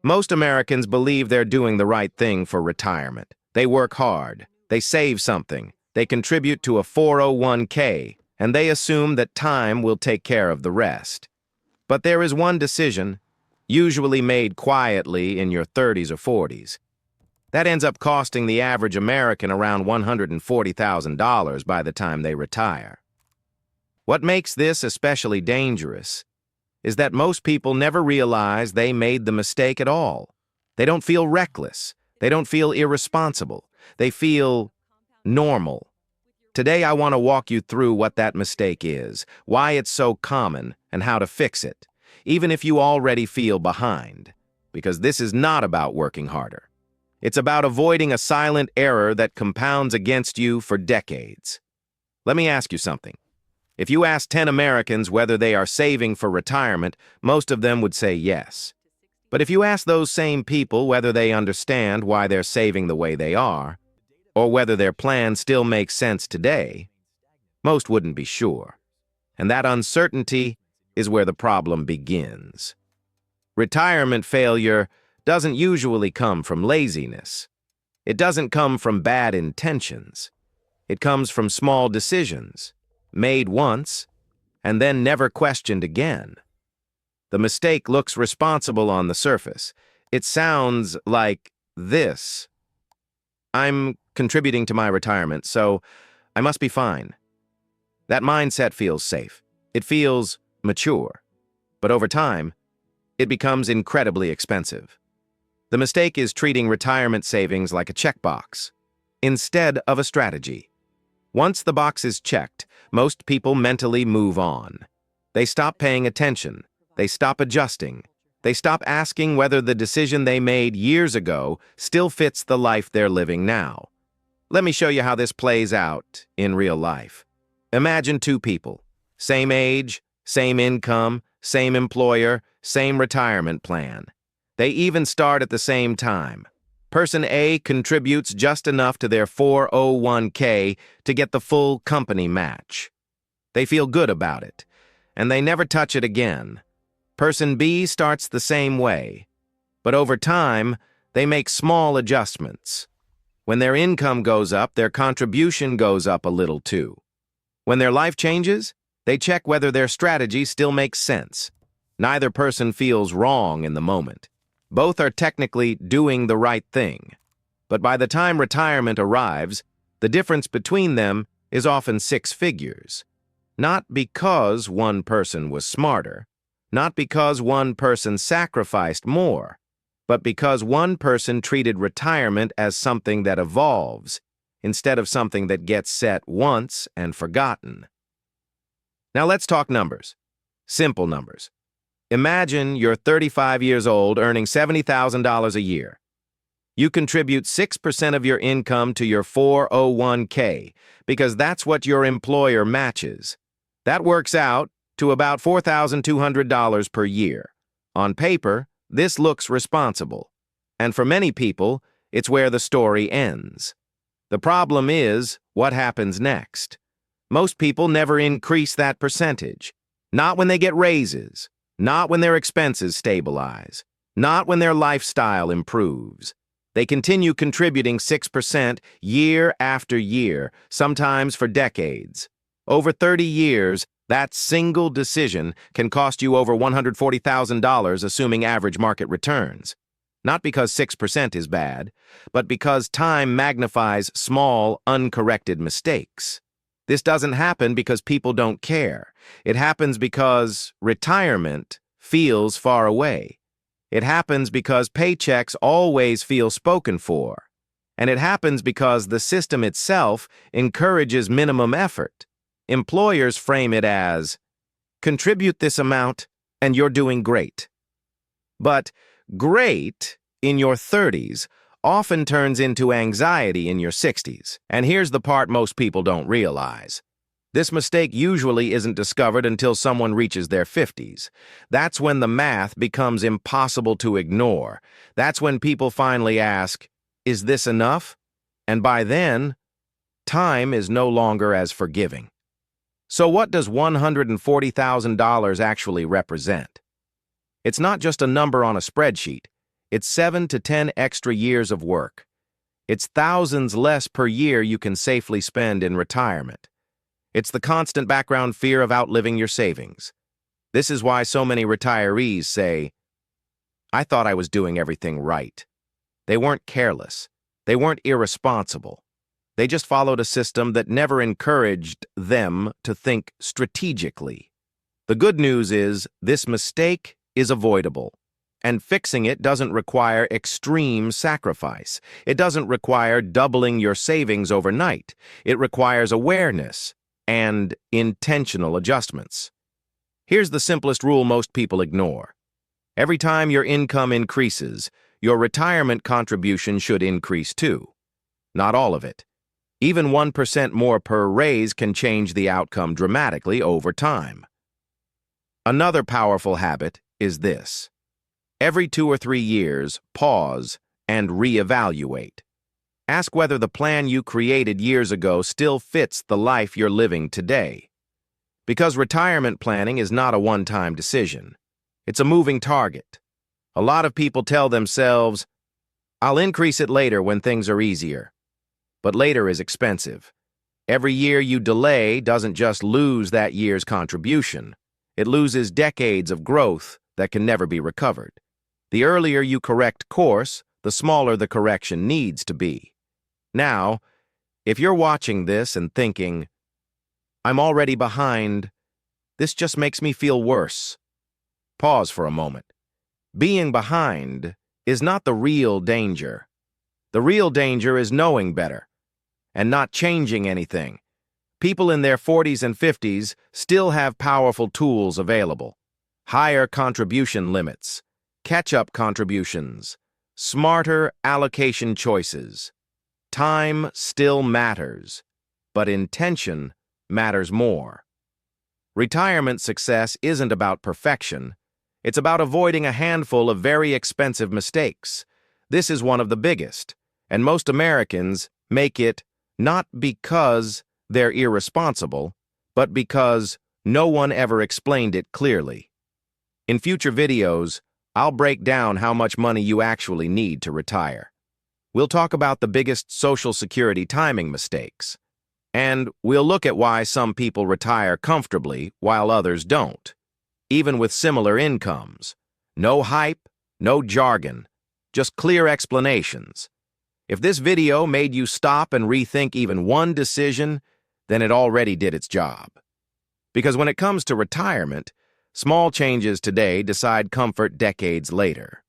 Most Americans believe they're doing the right thing for retirement. They work hard, they save something, they contribute to a 401k, and they assume that time will take care of the rest. But there is one decision, usually made quietly in your 30s or 40s, that ends up costing the average American around $140,000 by the time they retire. What makes this especially dangerous is that most people never realize they made the mistake at all. They don't feel reckless. They don't feel irresponsible. They feel normal. Today, I want to walk you through what that mistake is, why it's so common, and how to fix it, even if you already feel behind. Because this is not about working harder. It's about avoiding a silent error that compounds against you for decades. Let me ask you something. If you ask 10 Americans whether they are saving for retirement, most of them would say yes. But if you ask those same people whether they understand why they're saving the way they are, or whether their plan still makes sense today, most wouldn't be sure. And that uncertainty is where the problem begins. Retirement failure doesn't usually come from laziness. It doesn't come from bad intentions. It comes from small decisions, made once, and then never questioned again. The mistake looks responsible on the surface. It sounds like this. I'm contributing to my retirement, so I must be fine. That mindset feels safe. It feels mature. But over time, it becomes incredibly expensive. The mistake is treating retirement savings like a checkbox, instead of a strategy. Once the box is checked, most people mentally move on. They stop paying attention. They stop adjusting. They stop asking whether the decision they made years ago still fits the life they're living now. Let me show you how this plays out in real life. Imagine two people, same age, same income, same employer, same retirement plan. They even start at the same time. Person A contributes just enough to their 401k to get the full company match. They feel good about it, and they never touch it again. Person B starts the same way, but over time, they make small adjustments. When their income goes up, their contribution goes up a little too. When their life changes, they check whether their strategy still makes sense. Neither person feels wrong in the moment. Both are technically doing the right thing. But by the time retirement arrives, the difference between them is often 6 figures. Not because one person was smarter, not because one person sacrificed more, but because one person treated retirement as something that evolves, instead of something that gets set once and forgotten. Now let's talk numbers. Simple numbers. Imagine you're 35 years old earning $70,000 a year. You contribute 6% of your income to your 401k because that's what your employer matches. That works out to about $4,200 per year. On paper, this looks responsible. And for many people, it's where the story ends. The problem is, what happens next? Most people never increase that percentage. Not when they get raises. Not when their expenses stabilize. Not when their lifestyle improves. They continue contributing 6% year after year, sometimes for decades. Over 30 years, that single decision can cost you over $140,000 assuming average market returns. Not because 6% is bad, but because time magnifies small, uncorrected mistakes. This doesn't happen because people don't care. It happens because retirement feels far away. It happens because paychecks always feel spoken for. And it happens because the system itself encourages minimum effort. Employers frame it as, contribute this amount and you're doing great. But great in your 30s often turns into anxiety in your 60s. And here's the part most people don't realize. This mistake usually isn't discovered until someone reaches their 50s. That's when the math becomes impossible to ignore. That's when people finally ask, is this enough? And by then, time is no longer as forgiving. So what does $140,000 actually represent? It's not just a number on a spreadsheet. It's 7 to 10 extra years of work. It's thousands less per year you can safely spend in retirement. It's the constant background fear of outliving your savings. This is why so many retirees say, "I thought I was doing everything right." They weren't careless. They weren't irresponsible. They just followed a system that never encouraged them to think strategically. The good news is this mistake is avoidable, and fixing it doesn't require extreme sacrifice. It doesn't require doubling your savings overnight. It requires awareness and intentional adjustments. Here's the simplest rule most people ignore. Every time your income increases, your retirement contribution should increase too. Not all of it. Even 1% more per raise can change the outcome dramatically over time. Another powerful habit is this. Every 2 or 3 years, pause and reevaluate. Ask whether the plan you created years ago still fits the life you're living today. Because retirement planning is not a one-time decision. It's a moving target. A lot of people tell themselves, "I'll increase it later when things are easier." But later is expensive. Every year you delay doesn't just lose that year's contribution. It loses decades of growth that can never be recovered. The earlier you correct course, the smaller the correction needs to be. Now, if you're watching this and thinking, "I'm already behind, this just makes me feel worse," pause for a moment. Being behind is not the real danger. The real danger is knowing better and not changing anything. People in their 40s and 50s still have powerful tools available. Higher contribution limits, catch-up contributions, smarter allocation choices. Time still matters, but intention matters more. Retirement success isn't about perfection. It's about avoiding a handful of very expensive mistakes. This is one of the biggest, and most Americans make it not because they're irresponsible, but because no one ever explained it clearly. In future videos, I'll break down how much money you actually need to retire. We'll talk about the biggest Social Security timing mistakes, and we'll look at why some people retire comfortably while others don't, even with similar incomes. No hype, no jargon, just clear explanations. If this video made you stop and rethink even one decision, then it already did its job. Because when it comes to retirement, small changes today decide comfort decades later.